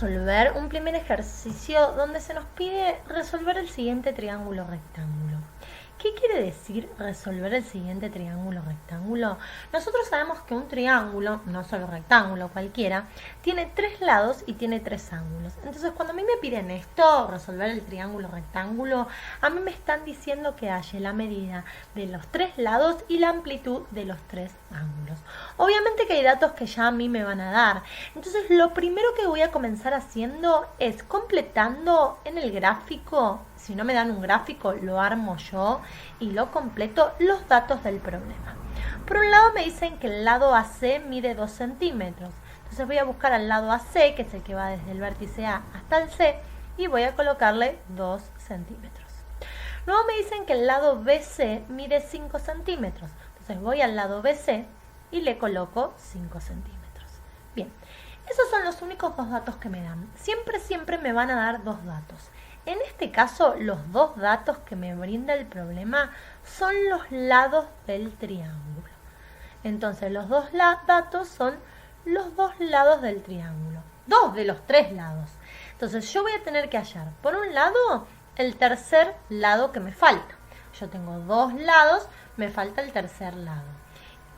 resolver un primer ejercicio donde se nos pide resolver el siguiente triángulo rectángulo. ¿Qué quiere decir resolver el siguiente triángulo rectángulo? Nosotros sabemos que un triángulo, no solo rectángulo, cualquiera, tiene 3 lados y tiene 3 ángulos. Entonces, cuando a mí me piden esto, resolver el triángulo rectángulo, a mí me están diciendo que halle la medida de los 3 lados y la amplitud de los 3 ángulos. Obviamente que hay datos que ya a mí me van a dar. Entonces, lo primero que voy a comenzar haciendo es completando en el gráfico. Si no me dan un gráfico, lo armo yo y lo completo los datos del problema. Por un lado me dicen que el lado AC mide 2 centímetros. Entonces voy a buscar al lado AC, que es el que va desde el vértice A hasta el C, y voy a colocarle 2 centímetros. Luego me dicen que el lado BC mide 5 centímetros. Entonces voy al lado BC y le coloco 5 centímetros. Bien, esos son los únicos 2 datos que me dan. Siempre me van a dar 2 datos. En este caso, los 2 datos que me brinda el problema son los lados del triángulo. Entonces, los 2 datos son los 2 lados del triángulo. 2 de los 3 lados. Entonces, yo voy a tener que hallar, por un lado, el tercer lado que me falta. Yo tengo 2 lados, me falta el tercer lado,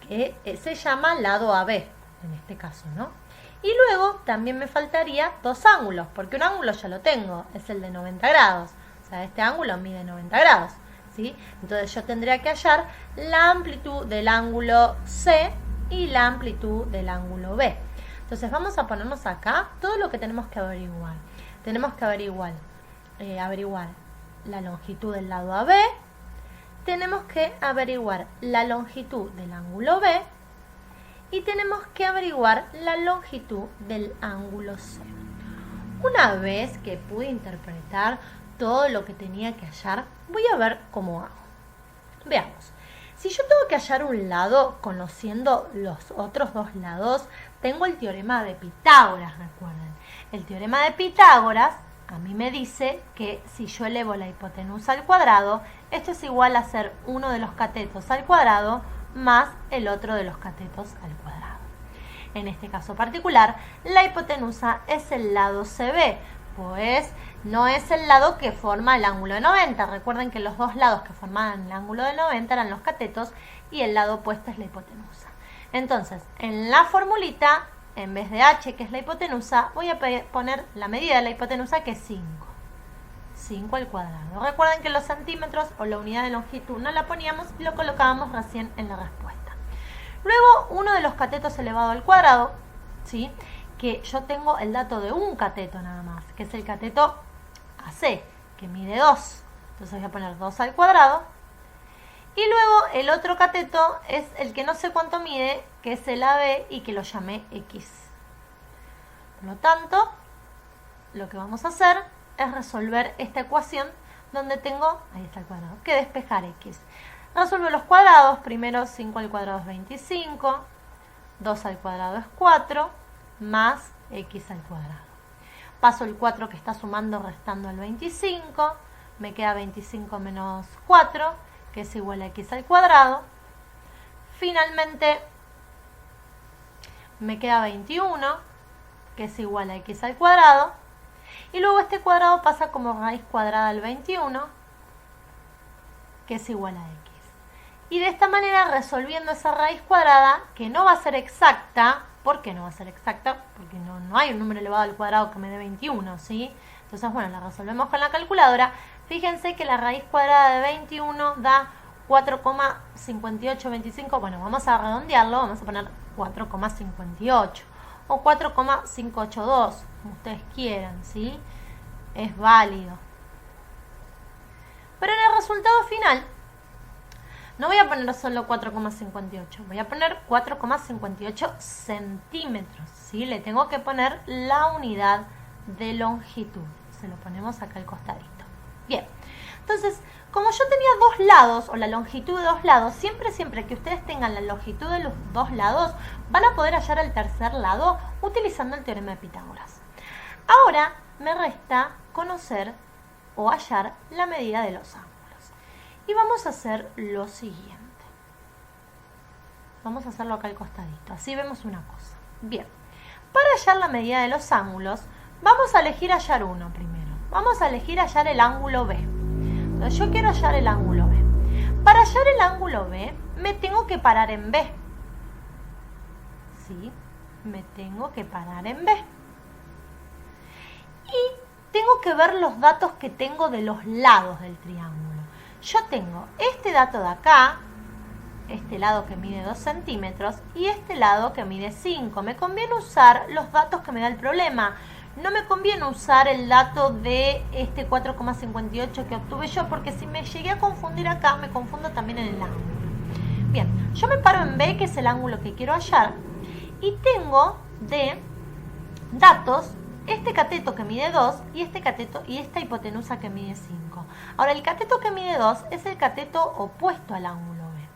que se llama lado AB, en este caso, ¿no? Y luego también me faltaría 2 ángulos, porque un ángulo ya lo tengo, es el de 90 grados. O sea, este ángulo mide 90 grados, ¿sí? Entonces yo tendría que hallar la amplitud del ángulo C y la amplitud del ángulo B. Entonces vamos a ponernos acá todo lo que tenemos que averiguar. Tenemos que averiguar la longitud del lado AB, tenemos que averiguar la longitud del ángulo B, y tenemos que averiguar la longitud del ángulo C. Una vez que pude interpretar todo lo que tenía que hallar, voy a ver cómo hago. Veamos. Si yo tengo que hallar un lado conociendo los otros 2 lados, tengo el teorema de Pitágoras, recuerden. El teorema de Pitágoras a mí me dice que si yo elevo la hipotenusa al cuadrado, esto es igual a ser uno de los catetos al cuadrado más el otro de los catetos al cuadrado. En este caso particular, la hipotenusa es el lado CB, pues no es el lado que forma el ángulo de 90. Recuerden que los 2 lados que formaban el ángulo de 90 eran los catetos y el lado opuesto es la hipotenusa. Entonces, en la formulita, en vez de h, que es la hipotenusa, voy a poner la medida de la hipotenusa, que es 5. 5 al cuadrado. Recuerden que los centímetros o la unidad de longitud no la poníamos y lo colocábamos recién en la respuesta. Luego, uno de los catetos elevado al cuadrado, ¿sí? Que yo tengo el dato de un cateto nada más, que es el cateto AC, que mide 2. Entonces voy a poner 2 al cuadrado. Y luego el otro cateto es el que no sé cuánto mide, que es el AB y que lo llamé X. Por lo tanto, lo que vamos a hacer es resolver esta ecuación donde tengo, ahí está el cuadrado, que despejar X. Resuelvo los cuadrados. Primero 5 al cuadrado es 25, 2 al cuadrado es 4, más X al cuadrado. Paso el 4 que está sumando restando el 25, me queda 25 menos 4, que es igual a X al cuadrado. Finalmente me queda 21, que es igual a X al cuadrado. Y luego este cuadrado pasa como raíz cuadrada del 21, que es igual a X. Y de esta manera, resolviendo esa raíz cuadrada, que no va a ser exacta. ¿Por qué no va a ser exacta? Porque no hay un número elevado al cuadrado que me dé 21, ¿sí? Entonces, bueno, la resolvemos con la calculadora. Fíjense que la raíz cuadrada de 21 da 4,5825. Bueno, vamos a redondearlo, vamos a poner 4,58 o 4,582, como ustedes quieran, ¿sí? Es válido. Pero en el resultado final no voy a poner solo 4,58, voy a poner 4,58 centímetros, ¿sí? Le tengo que poner la unidad de longitud. Se lo ponemos acá al costadito. Bien, entonces, como yo tenía 2 lados, o la longitud de 2 lados, siempre que ustedes tengan la longitud de los 2 lados, van a poder hallar el tercer lado utilizando el teorema de Pitágoras. Ahora me resta conocer o hallar la medida de los ángulos. Y vamos a hacer lo siguiente. Vamos a hacerlo acá al costadito, así vemos una cosa. Bien, para hallar la medida de los ángulos, Vamos a elegir hallar uno primero. Vamos a elegir hallar el ángulo B. Entonces yo quiero hallar el ángulo B. Para hallar el ángulo B, me tengo que parar en B. ¿Sí? Me tengo que parar en B. Y tengo que ver los datos que tengo de los lados del triángulo. Yo tengo este dato de acá, este lado que mide 2 centímetros y este lado que mide 5. Me conviene usar los datos que me da el problema. No me conviene usar el dato de este 4,58 que obtuve yo, porque si me llegué a confundir acá, me confundo también en el ángulo. Bien, yo me paro en B, que es el ángulo que quiero hallar, y tengo de datos este cateto que mide 2 y este cateto y esta hipotenusa que mide 5. Ahora, el cateto que mide 2 es el cateto opuesto al ángulo B.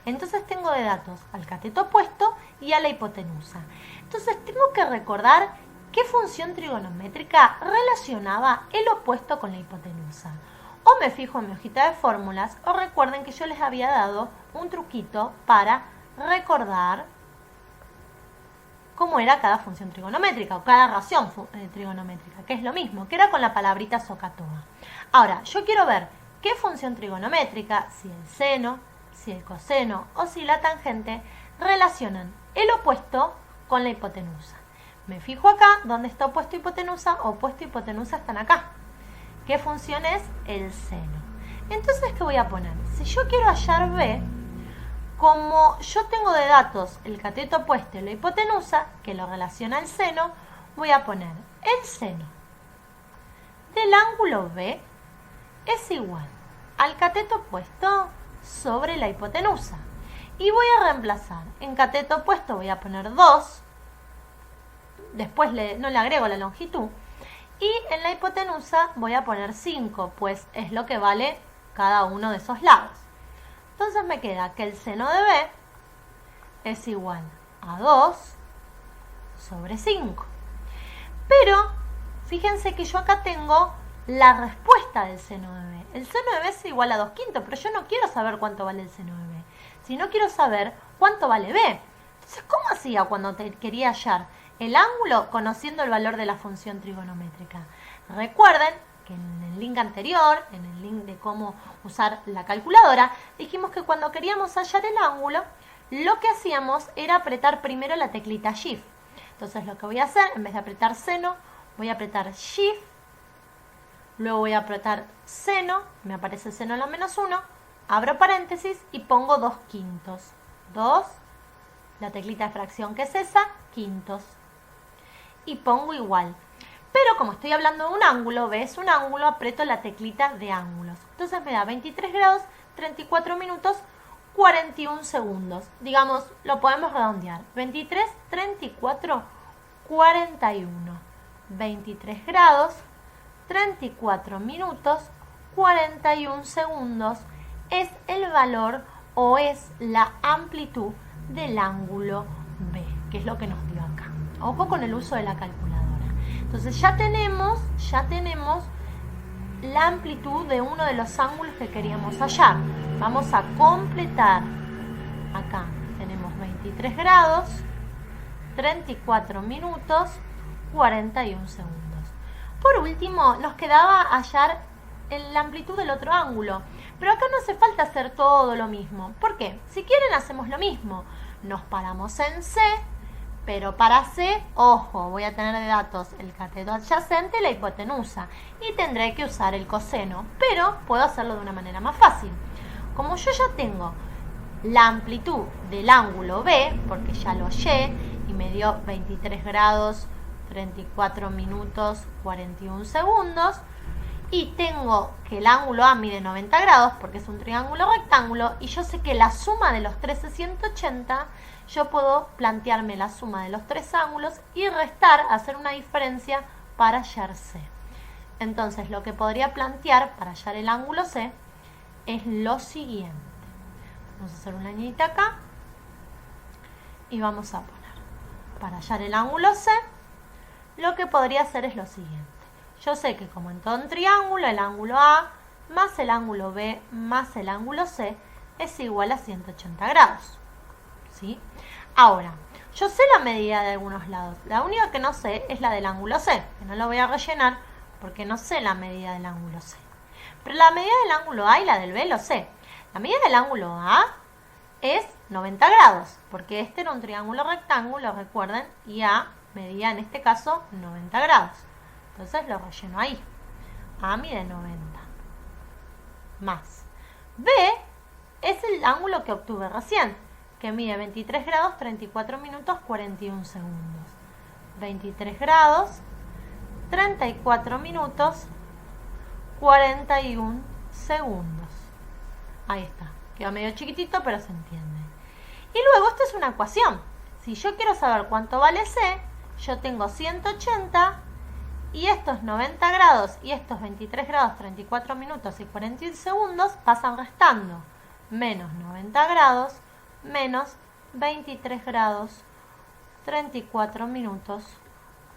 Entonces tengo de datos al cateto opuesto y a la hipotenusa. Entonces tengo que recordar qué función trigonométrica relacionaba el opuesto con la hipotenusa. O me fijo en mi hojita de fórmulas, o recuerden que yo les había dado un truquito para recordar cómo era cada función trigonométrica o cada ración trigonométrica, que es lo mismo, que era con la palabrita SOHCAHTOA. Ahora, yo quiero ver qué función trigonométrica, si el seno, si el coseno o si la tangente relacionan el opuesto con la hipotenusa. Me fijo acá, ¿dónde está opuesto y hipotenusa? Opuesto y hipotenusa están acá. ¿Qué función es? El seno. Entonces, ¿qué voy a poner? Si yo quiero hallar B, como yo tengo de datos el cateto opuesto y la hipotenusa, que lo relaciona al seno, voy a poner el seno del ángulo B es igual al cateto opuesto sobre la hipotenusa. Y voy a reemplazar. En cateto opuesto voy a poner 2, después no le agrego la longitud, y en la hipotenusa voy a poner 5, pues es lo que vale cada uno de esos lados. Entonces me queda que el seno de B es igual a 2 sobre 5. Pero fíjense que yo acá tengo la respuesta del seno de B. El seno de B es igual a 2/5, pero yo no quiero saber cuánto vale el seno de B, sino quiero saber cuánto vale B. Entonces, ¿cómo hacía cuando quería hallar el ángulo conociendo el valor de la función trigonométrica? Recuerden que en el link anterior, en el link de cómo usar la calculadora, dijimos que cuando queríamos hallar el ángulo, lo que hacíamos era apretar primero la teclita Shift. Entonces lo que voy a hacer, en vez de apretar seno, voy a apretar Shift, luego voy a apretar seno, me aparece seno a la menos 1, abro paréntesis y pongo 2/5. 2, la teclita de fracción que es esa, quintos. Y pongo igual. Pero como estoy hablando de un ángulo, ¿ves? Un ángulo, aprieto la teclita de ángulos. Entonces me da 23 grados, 34 minutos, 41 segundos. Digamos, lo podemos redondear. 23, 34, 41. 23 grados, 34 minutos, 41 segundos es el valor o es la amplitud del ángulo B, que es lo que nos dio acá. Ojo con el uso de la calculadora. Entonces ya tenemos la amplitud de uno de los ángulos que queríamos hallar. Vamos a completar. Acá tenemos 23 grados, 34 minutos, 41 segundos. Por último, nos quedaba hallar la amplitud del otro ángulo. Pero acá no hace falta hacer todo lo mismo. ¿Por qué? Si quieren hacemos lo mismo. Nos paramos en C. Pero para C, ojo, voy a tener de datos el cateto adyacente y la hipotenusa. Y tendré que usar el coseno. Pero puedo hacerlo de una manera más fácil. Como yo ya tengo la amplitud del ángulo B, porque ya lo hallé, y me dio 23 grados, 34 minutos, 41 segundos. Y tengo que el ángulo A mide 90 grados, porque es un triángulo rectángulo. Y yo sé que la suma de los tres es 180. Yo puedo plantearme la suma de los tres ángulos y restar, hacer una diferencia para hallar C. Entonces, lo que podría plantear para hallar el ángulo C es lo siguiente. Vamos a hacer una lineita acá y vamos a poner, para hallar el ángulo C, lo que podría hacer es lo siguiente. Yo sé que como en todo un triángulo, el ángulo A más el ángulo B más el ángulo C es igual a 180 grados. ¿Sí? Ahora, Yo sé la medida de algunos lados. La única que no sé es la del ángulo C, que no lo voy a rellenar porque no sé la medida del ángulo C. Pero la medida del ángulo A y la del B lo sé. La medida del ángulo A es 90 grados, porque este era un triángulo rectángulo, recuerden, y A medía en este caso 90 grados. Entonces lo relleno ahí. A mide 90. Más. B es el ángulo que obtuve recién, que mide 23 grados, 34 minutos, 41 segundos. 23 grados, 34 minutos, 41 segundos. Ahí está. Quedó medio chiquitito, pero se entiende. Y luego esto es una ecuación. Si yo quiero saber cuánto vale C, yo tengo 180 y estos 90 grados y estos 23 grados, 34 minutos y 41 segundos pasan restando. Menos 90 grados menos 23 grados, 34 minutos,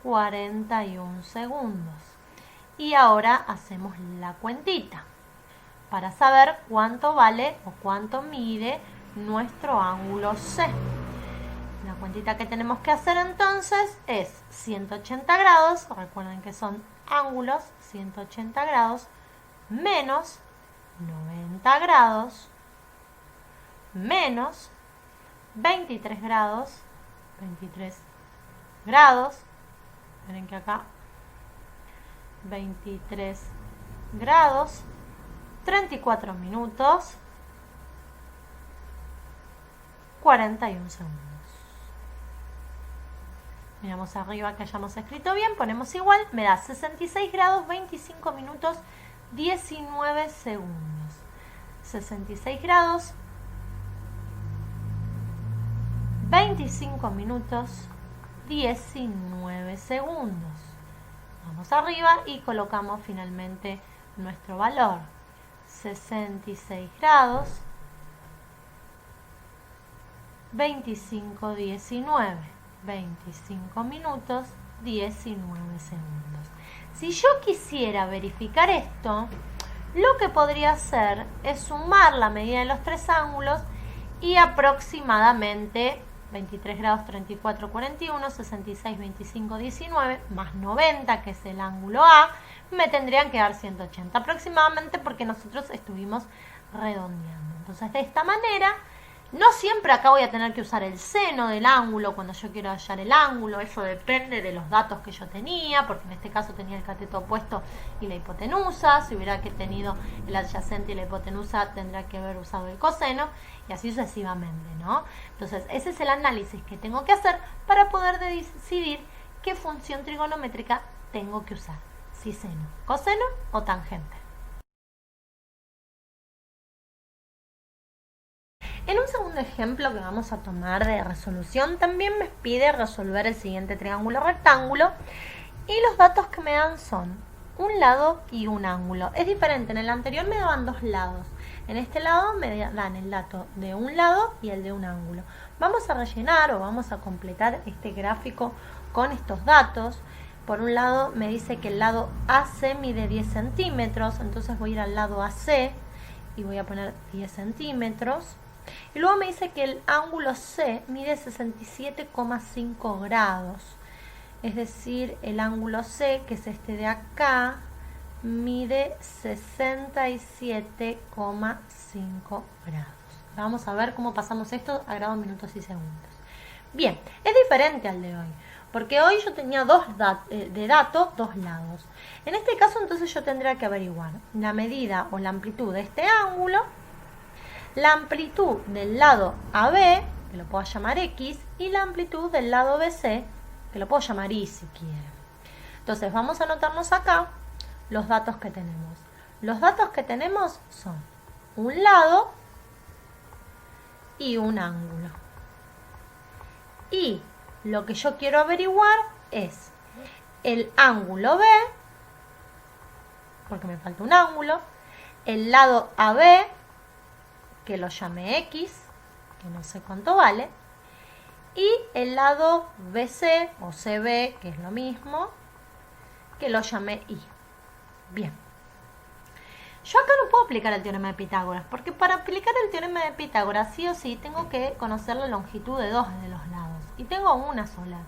41 segundos. Y ahora hacemos la cuentita para saber cuánto vale o cuánto mide nuestro ángulo C. La cuentita que tenemos que hacer entonces es 180 grados, recuerden que son ángulos, 180 grados, menos 90 grados, menos 23 grados, miren que acá, 23 grados, 34 minutos, 41 segundos. Miramos arriba que hayamos escrito bien, ponemos igual, me da 66 grados, 25 minutos, 19 segundos. 66 grados, 25 minutos, 19 segundos. Vamos arriba y colocamos finalmente nuestro valor. 66 grados, 25, 19. 25 minutos, 19 segundos. Si yo quisiera verificar esto, lo que podría hacer es sumar la medida de los tres ángulos y aproximadamente 23 grados, 34, 41, 66, 25, 19, más 90, que es el ángulo A, me tendrían que dar 180 aproximadamente, porque nosotros estuvimos redondeando. Entonces, de esta manera, no siempre acá voy a tener que usar el seno del ángulo cuando yo quiero hallar el ángulo. Eso depende de los datos que yo tenía, porque en este caso tenía el cateto opuesto y la hipotenusa. Si hubiera que tenido el adyacente y la hipotenusa, tendría que haber usado el coseno, y así sucesivamente, ¿no? Entonces, ese es el análisis que tengo que hacer para poder decidir qué función trigonométrica tengo que usar. Si seno, coseno o tangente. En un segundo ejemplo que vamos a tomar de resolución, también me pide resolver el siguiente triángulo rectángulo, y los datos que me dan son un lado y un ángulo. Es diferente, en el anterior me daban dos lados, en este lado me dan el dato de un lado y el de un ángulo. Vamos a rellenar o vamos a completar este gráfico con estos datos. Por un lado me dice que el lado AC mide 10 centímetros, entonces voy a ir al lado AC y voy a poner 10 centímetros. Y luego me dice que el ángulo C mide 67,5 grados. Es decir, el ángulo C, que es este de acá, mide 67,5 grados. Vamos a ver cómo pasamos esto a grados, minutos y segundos. Bien, es diferente al de hoy, porque hoy yo tenía dos lados. En este caso, entonces, yo tendría que averiguar la medida o la amplitud de este ángulo, la amplitud del lado AB, que lo puedo llamar X, y la amplitud del lado BC, que lo puedo llamar Y si quieren. Entonces vamos a anotarnos acá los datos que tenemos. Los datos que tenemos son un lado y un ángulo. Y lo que yo quiero averiguar es el ángulo B, porque me falta un ángulo, el lado AB, que lo llame X, que no sé cuánto vale, y el lado BC o CB, que es lo mismo, que lo llame Y. Bien. Yo acá no puedo aplicar el teorema de Pitágoras, porque para aplicar el teorema de Pitágoras sí o sí tengo que conocer la longitud de dos de los lados. y tengo una sola.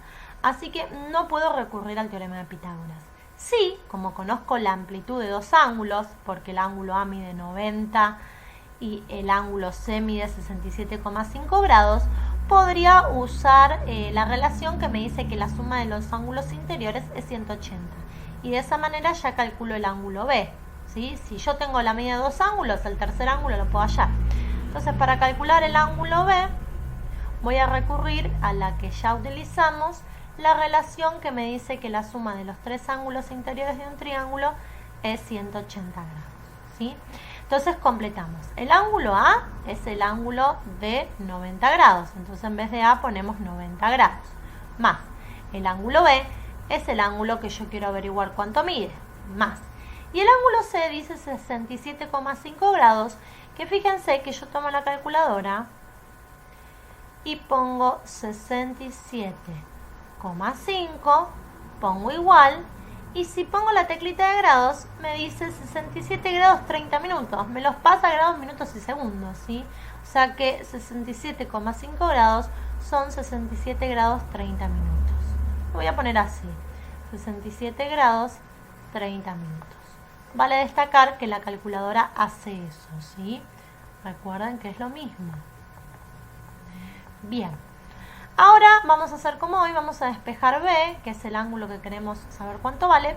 Así que no puedo recurrir al teorema de Pitágoras. Sí, como conozco la amplitud de dos ángulos, porque el ángulo A mide 90 y el ángulo C mide 67,5 grados, podría usar la relación que me dice que la suma de los ángulos interiores es 180. Y de esa manera ya calculo el ángulo B. ¿Sí? Si yo tengo la medida de dos ángulos, el tercer ángulo lo puedo hallar. Entonces, para calcular el ángulo B, voy a recurrir a la que ya utilizamos, la relación que me dice que la suma de los tres ángulos interiores de un triángulo es 180 grados. ¿Sí? Entonces completamos. El ángulo A es el ángulo de 90 grados. Entonces en vez de A ponemos 90 grados. Más el ángulo B es el ángulo que yo quiero averiguar cuánto mide. Más. Y el ángulo C dice 67,5 grados. Que fíjense que yo tomo la calculadora y pongo 67,5, pongo igual, y si pongo la teclita de grados, me dice 67 grados 30 minutos. Me los pasa a grados, minutos y segundos, ¿sí? O sea que 67,5 grados son 67 grados 30 minutos. Lo voy a poner así, 67 grados 30 minutos. Vale destacar que la calculadora hace eso, ¿sí? Recuerden que es lo mismo. Bien. Ahora vamos a hacer como hoy, vamos a despejar B, que es el ángulo que queremos saber cuánto vale,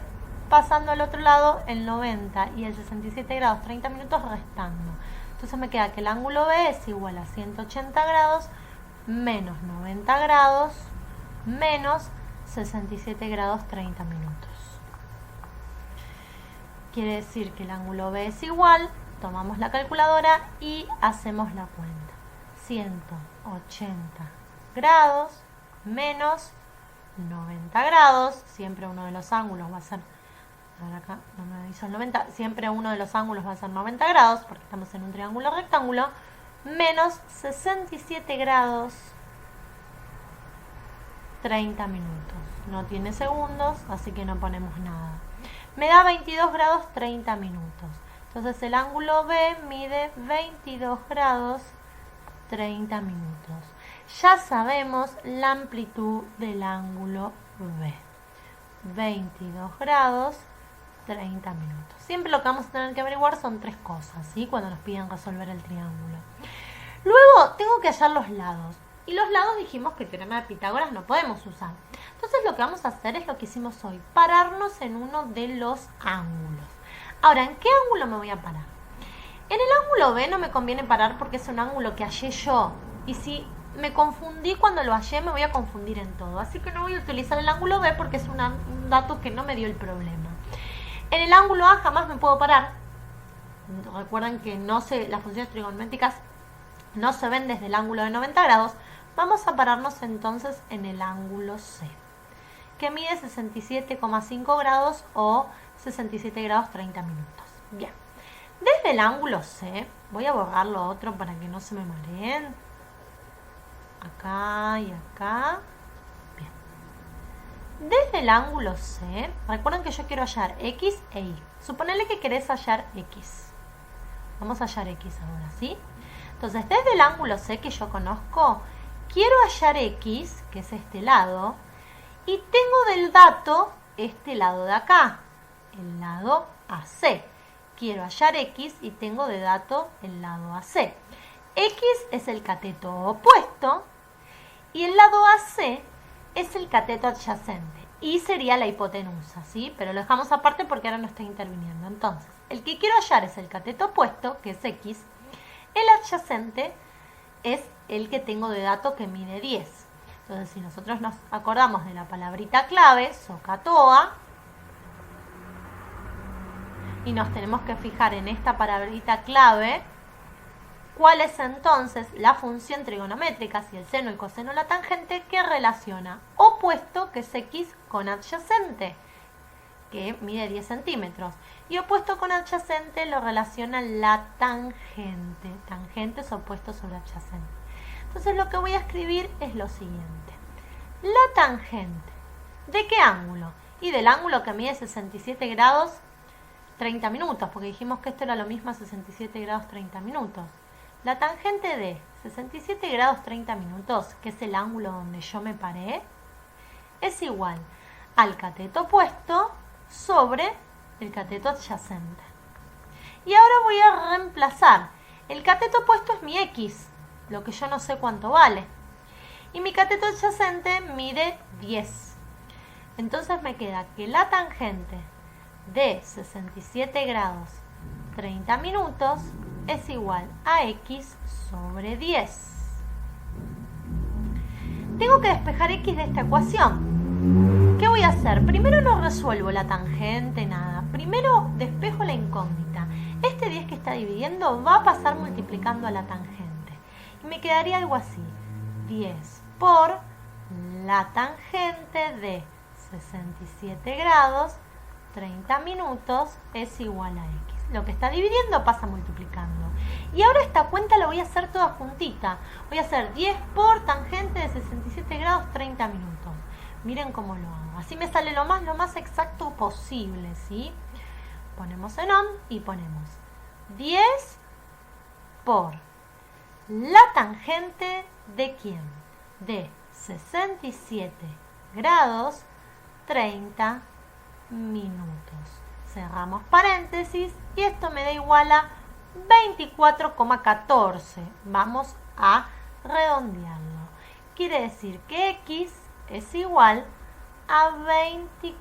pasando al otro lado el 90 y el 67 grados 30 minutos restando. Entonces me queda que el ángulo B es igual a 180 grados menos 90 grados menos 67 grados 30 minutos. Quiere decir que el ángulo B es igual, tomamos la calculadora y hacemos la cuenta. 180 grados menos 90 grados, siempre uno de los ángulos va a ser, a ver acá, no me hizo el 90, siempre uno de los ángulos va a ser 90 grados, porque estamos en un triángulo rectángulo, menos 67 grados 30 minutos. No tiene segundos, así que no ponemos nada. Me da 22 grados 30 minutos. Entonces el ángulo B mide 22 grados 30 minutos. Ya sabemos la amplitud del ángulo B. 22 grados 30 minutos. Siempre lo que vamos a tener que averiguar son tres cosas, ¿sí? Cuando nos piden resolver el triángulo. Luego tengo que hallar los lados. Y los lados dijimos que el teorema de Pitágoras no podemos usar. Entonces lo que vamos a hacer es lo que hicimos hoy. Pararnos en uno de los ángulos. Ahora, ¿en qué ángulo me voy a parar? En el ángulo B no me conviene parar porque es un ángulo que hallé yo. Y si me confundí cuando lo hallé, me voy a confundir en todo. Así que no voy a utilizar el ángulo B porque es un dato que no me dio el problema. En el ángulo A jamás me puedo parar. Recuerden que las funciones trigonométricas no se ven desde el ángulo de 90 grados. Vamos a pararnos entonces en el ángulo C, que mide 67,5 grados o 67 grados 30 minutos. Bien. Desde el ángulo C, voy a borrar lo otro para que no se me mareen. Acá y acá. Bien. Desde el ángulo C, recuerden que yo quiero hallar X e Y. Suponele que querés hallar X. Vamos a hallar X ahora, ¿sí? Entonces, desde el ángulo C que yo conozco, quiero hallar X, que es este lado, y tengo del dato este lado de acá, el lado AC. Quiero hallar X y tengo de dato el lado AC. X es el cateto opuesto y el lado AC es el cateto adyacente. Y sería la hipotenusa, ¿sí? Pero lo dejamos aparte porque ahora no está interviniendo. Entonces, el que quiero hallar es el cateto opuesto, que es X. El adyacente es el que tengo de dato que mide 10. Entonces, si nosotros nos acordamos de la palabrita clave, SOHCAHTOA, y nos tenemos que fijar en esta palabrita clave, ¿cuál es entonces la función trigonométrica, si el seno, el coseno, la tangente, que relaciona opuesto, que es X, con adyacente, que mide 10 centímetros? Y opuesto con adyacente lo relaciona la tangente. Tangente es opuesto sobre adyacente. Entonces lo que voy a escribir es lo siguiente. La tangente, ¿de qué ángulo? Y del ángulo que mide 67 grados 30 minutos, porque dijimos que esto era lo mismo a 67 grados 30 minutos. la tangente de 67 grados 30 minutos, que es el ángulo donde yo me paré, es igual al cateto opuesto sobre el cateto adyacente. Y ahora voy a reemplazar. El cateto opuesto es mi X, lo que yo no sé cuánto vale. Y mi cateto adyacente mide 10. Entonces me queda que la tangente de 67 grados 30 minutos es igual a X sobre 10. Tengo que despejar X de esta ecuación. ¿Qué voy a hacer? Primero no resuelvo la tangente, nada. Primero despejo la incógnita. Este 10 que está dividiendo va a pasar multiplicando a la tangente. Y me quedaría algo así. 10 por la tangente de 67 grados 30 minutos es igual a X. Lo que está dividiendo pasa multiplicando. Y ahora esta cuenta la voy a hacer toda juntita. Voy a hacer 10 por tangente de 67 grados 30 minutos. Miren cómo lo hago. Así me sale lo más exacto posible, ¿sí? Ponemos en ON y ponemos 10 por la tangente de ¿quién? De 67 grados 30 minutos. Cerramos paréntesis y esto me da igual a 24,14. Vamos a redondearlo. Quiere decir que X es igual a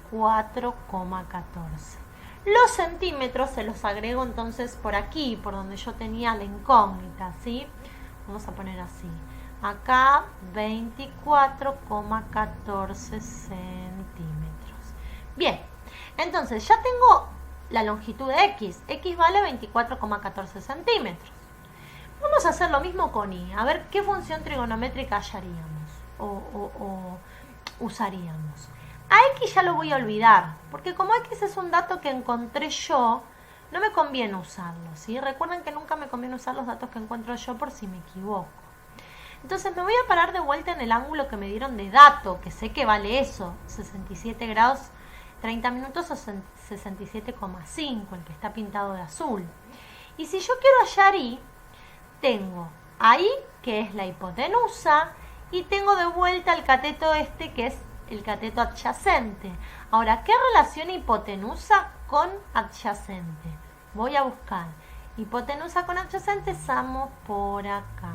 24,14. Los centímetros se los agrego entonces por aquí, por donde yo tenía la incógnita, ¿sí? Vamos a poner así. Acá 24,14 centímetros. Bien, entonces ya tengo la longitud de X. X vale 24,14 centímetros. Vamos a hacer lo mismo con Y. A ver qué función trigonométrica hallaríamos o usaríamos. A X ya lo voy a olvidar, porque como X es un dato que encontré yo, no me conviene usarlo, ¿sí? Recuerden que nunca me conviene usar los datos que encuentro yo por si me equivoco. Entonces me voy a parar de vuelta en el ángulo que me dieron de dato, que sé que vale eso, 67 grados 30 minutos o 67,5, el que está pintado de azul. Y si yo quiero hallar Y, tengo a Y, que es la hipotenusa, y tengo de vuelta el cateto este, que es el cateto adyacente. Ahora, ¿qué relación hipotenusa con adyacente? Voy a buscar hipotenusa con adyacente, estamos por acá.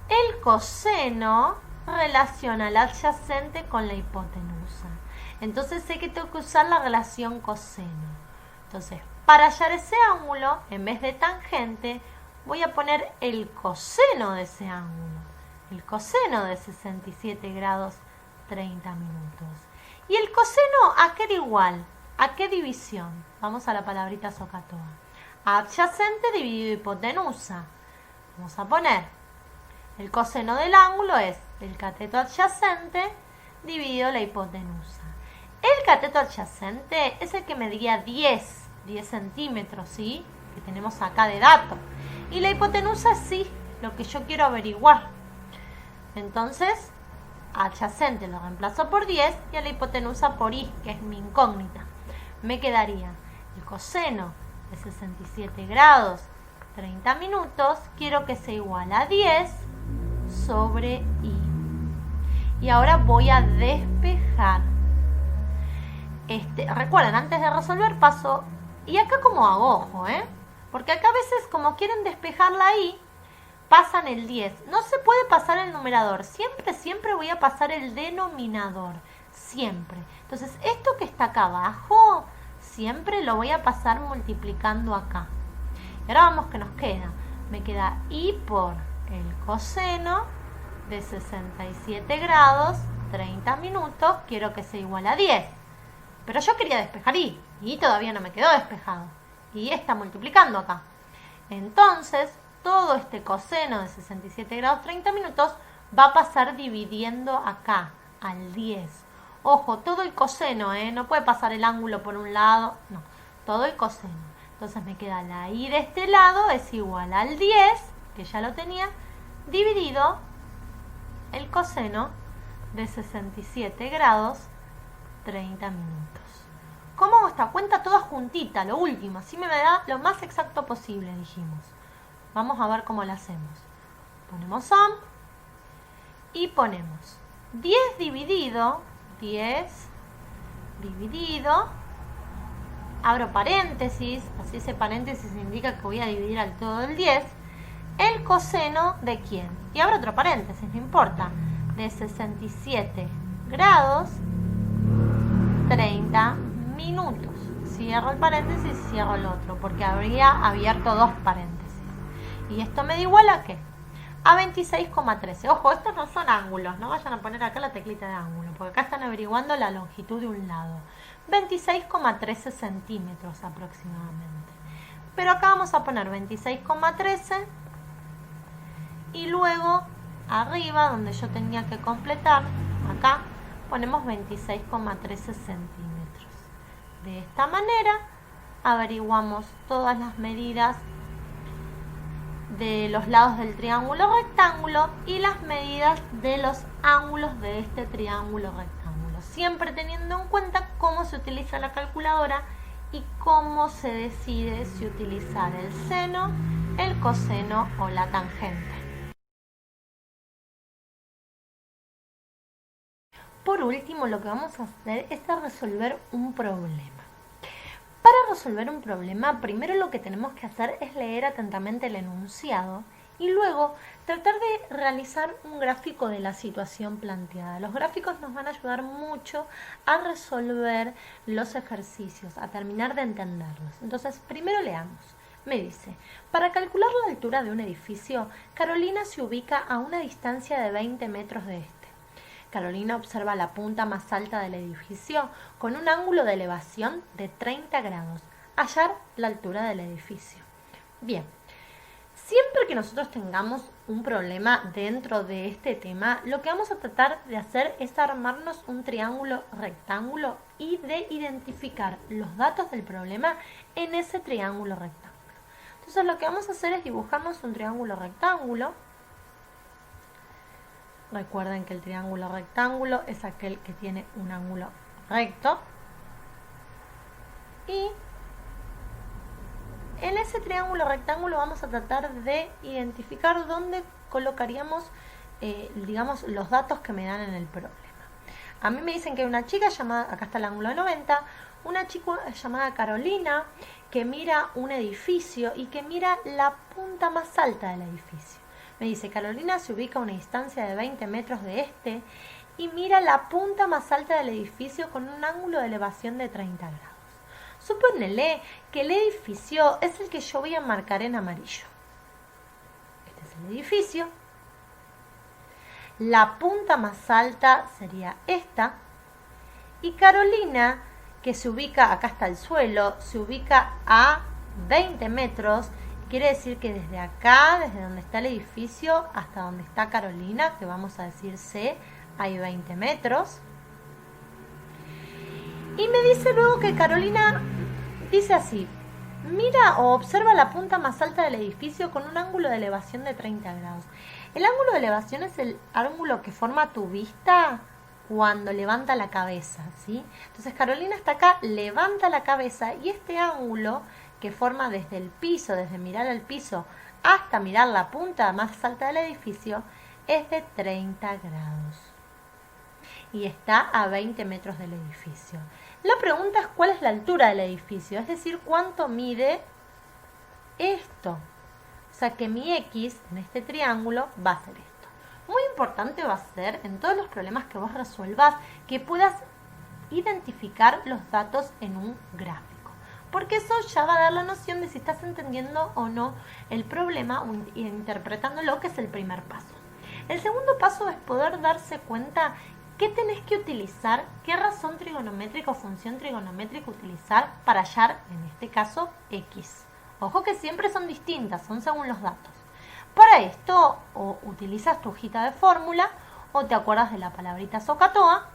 El coseno relaciona el adyacente con la hipotenusa. Entonces sé que tengo que usar la relación coseno. Entonces, para hallar ese ángulo, en vez de tangente, voy a poner el coseno de ese ángulo. El coseno de 67 grados 30 minutos. ¿Y el coseno a qué era igual? ¿A qué división? Vamos a la palabrita SOHCAHTOA. Adyacente dividido hipotenusa. Vamos a poner el coseno del ángulo es el cateto adyacente dividido la hipotenusa. El cateto adyacente es el que medía 10 centímetros, ¿sí? Que tenemos acá de dato. Y la hipotenusa sí, lo que yo quiero averiguar. Entonces, adyacente lo reemplazo por 10 y a la hipotenusa por Y, que es mi incógnita. Me quedaría el coseno de 67 grados 30 minutos, quiero que sea igual a 10 sobre Y. Y ahora voy a despejar. Recuerden, antes de resolver paso, y acá como hago, ojo, porque acá a veces como quieren despejar la Y, pasan el 10. No se puede pasar el numerador. Siempre voy a pasar el denominador. Siempre. Entonces, esto que está acá abajo, siempre lo voy a pasar multiplicando acá. Y ahora vamos que nos queda. Me queda Y por el coseno de 67 grados, 30 minutos. Quiero que sea igual a 10. Pero yo quería despejar Y. Y todavía no me quedó despejado. Y está multiplicando acá. Entonces, todo este coseno de 67 grados 30 minutos va a pasar dividiendo acá, al 10. Ojo, todo el coseno, no puede pasar el ángulo por un lado, no, todo el coseno. Entonces me queda la Y de este lado es igual al 10, que ya lo tenía, dividido el coseno de 67 grados 30 minutos. ¿Cómo hago esta cuenta toda juntita? Lo último, así me da lo más exacto posible, dijimos. Vamos a ver cómo lo hacemos. Ponemos sum y ponemos 10 dividido, abro paréntesis, así ese paréntesis indica que voy a dividir al todo el 10, el coseno de quién. Y abro otro paréntesis, no importa, de 67 grados, 30 minutos. Cierro el paréntesis y cierro el otro, porque habría abierto dos paréntesis. ¿Y esto me da igual a qué? A 26,13. Ojo, estos no son ángulos, no vayan a poner acá la teclita de ángulo, porque acá están averiguando la longitud de un lado. 26,13 centímetros aproximadamente. Pero acá vamos a poner 26,13 y luego arriba, donde yo tenía que completar, acá ponemos 26,13 centímetros. De esta manera averiguamos todas las medidas de los lados del triángulo rectángulo y las medidas de los ángulos de este triángulo rectángulo, siempre teniendo en cuenta cómo se utiliza la calculadora y cómo se decide si utilizar el seno, el coseno o la tangente. Por último, lo que vamos a hacer es resolver un problema. Para resolver un problema, primero lo que tenemos que hacer es leer atentamente el enunciado y luego tratar de realizar un gráfico de la situación planteada. Los gráficos nos van a ayudar mucho a resolver los ejercicios, a terminar de entenderlos. Entonces, primero leamos. Me dice, para calcular la altura de un edificio, Carolina se ubica a una distancia de 20 metros de este. Carolina observa la punta más alta del edificio con un ángulo de elevación de 30 grados. Hallar la altura del edificio. Bien, siempre que nosotros tengamos un problema dentro de este tema, lo que vamos a tratar de hacer es armarnos un triángulo rectángulo y de identificar los datos del problema en ese triángulo rectángulo. Entonces lo que vamos a hacer es dibujarnos un triángulo rectángulo. Recuerden que el triángulo rectángulo es aquel que tiene un ángulo recto. Y en ese triángulo rectángulo vamos a tratar de identificar dónde colocaríamos, digamos, los datos que me dan en el problema. A mí me dicen que hay una chica llamada, acá está el ángulo de 90, una chica llamada Carolina que mira un edificio y que mira la punta más alta del edificio. Me dice, Carolina se ubica a una distancia de 20 metros de este y mira la punta más alta del edificio con un ángulo de elevación de 30 grados. Supónele que el edificio es el que yo voy a marcar en amarillo. Este es el edificio. La punta más alta sería esta. Y Carolina, que se ubica, acá está el suelo, se ubica a 20 metros. Quiere decir que desde acá, desde donde está el edificio, hasta donde está Carolina, que vamos a decir C, hay 20 metros. Y me dice luego que Carolina dice así, mira o observa la punta más alta del edificio con un ángulo de elevación de 30 grados. El ángulo de elevación es el ángulo que forma tu vista cuando levanta la cabeza, ¿sí? Entonces Carolina está acá, levanta la cabeza y este ángulo que forma desde el piso, desde mirar el piso hasta mirar la punta más alta del edificio, es de 30 grados. Y está a 20 metros del edificio. La pregunta es cuál es la altura del edificio, es decir, cuánto mide esto. O sea que mi X en este triángulo va a ser esto. Muy importante va a ser en todos los problemas que vos resuelvas que puedas identificar los datos en un gráfico. Porque eso ya va a dar la noción de si estás entendiendo o no el problema o interpretándolo, que es el primer paso. El segundo paso es poder darse cuenta qué tenés que utilizar, qué razón trigonométrica o función trigonométrica utilizar para hallar, en este caso, X. Ojo que siempre son distintas, son según los datos. Para esto, o utilizas tu hojita de fórmula o te acuerdas de la palabrita SOHCAHTOA.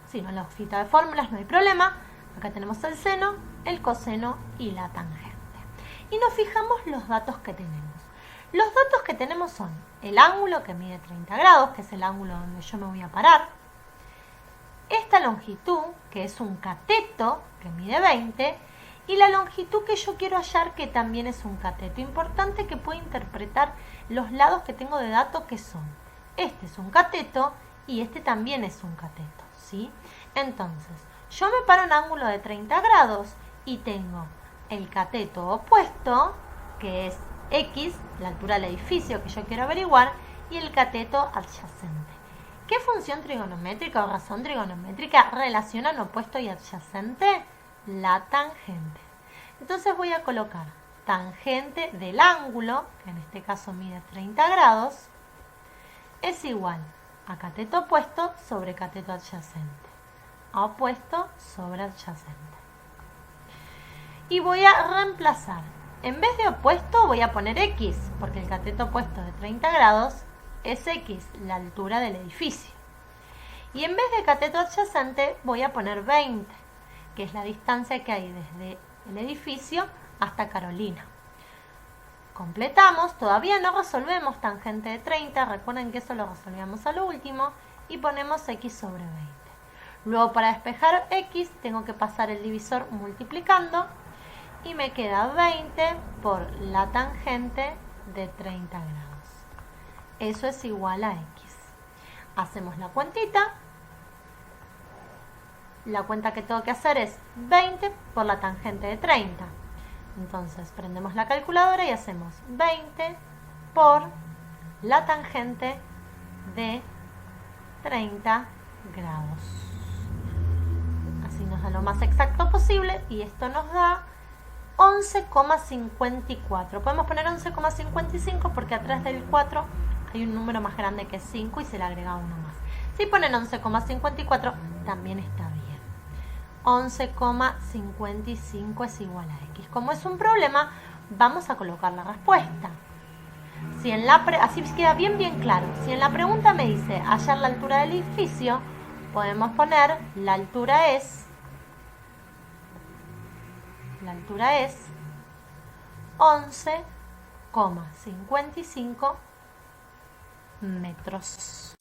Si no, la hojita de fórmulas no hay problema. Acá tenemos el seno, el coseno y la tangente. Y nos fijamos los datos que tenemos. Los datos que tenemos son el ángulo que mide 30 grados, que es el ángulo donde yo me voy a parar. Esta longitud, que es un cateto, que mide 20. y la longitud que yo quiero hallar, que también es un cateto. Importante que pueda interpretar los lados que tengo de dato, que son, este es un cateto y este también es un cateto, ¿sí? Entonces, yo me paro en ángulo de 30 grados y tengo el cateto opuesto, que es X, la altura del edificio que yo quiero averiguar, y el cateto adyacente. ¿Qué función trigonométrica o razón trigonométrica relacionan opuesto y adyacente? La tangente. Entonces voy a colocar tangente del ángulo, que en este caso mide 30 grados, es igual a cateto opuesto sobre cateto adyacente. A opuesto sobre adyacente. Y voy a reemplazar. En vez de opuesto voy a poner X, porque el cateto opuesto de 30 grados es X, la altura del edificio. Y en vez de cateto adyacente voy a poner 20, que es la distancia que hay desde el edificio hasta Carolina. Completamos, todavía no resolvemos tangente de 30, recuerden que eso lo resolvíamos a lo último, y ponemos X sobre 20. Luego, para despejar X tengo que pasar el divisor multiplicando y me queda 20 por la tangente de 30 grados. Eso es igual a X. Hacemos la cuentita. La cuenta que tengo que hacer es 20 por la tangente de 30. Entonces prendemos la calculadora y hacemos 20 por la tangente de 30 grados. Así nos da lo más exacto posible y esto nos da 11,54. Podemos poner 11,55 porque atrás del 4 hay un número más grande que 5 y se le agrega uno más. Si ponen 11,54 también está bien. 11,55 es igual a X. Como es un problema, vamos a colocar la respuesta. Si en así queda bien claro. Si en la pregunta me dice hallar la altura del edificio, podemos poner la altura es 11,55 metros.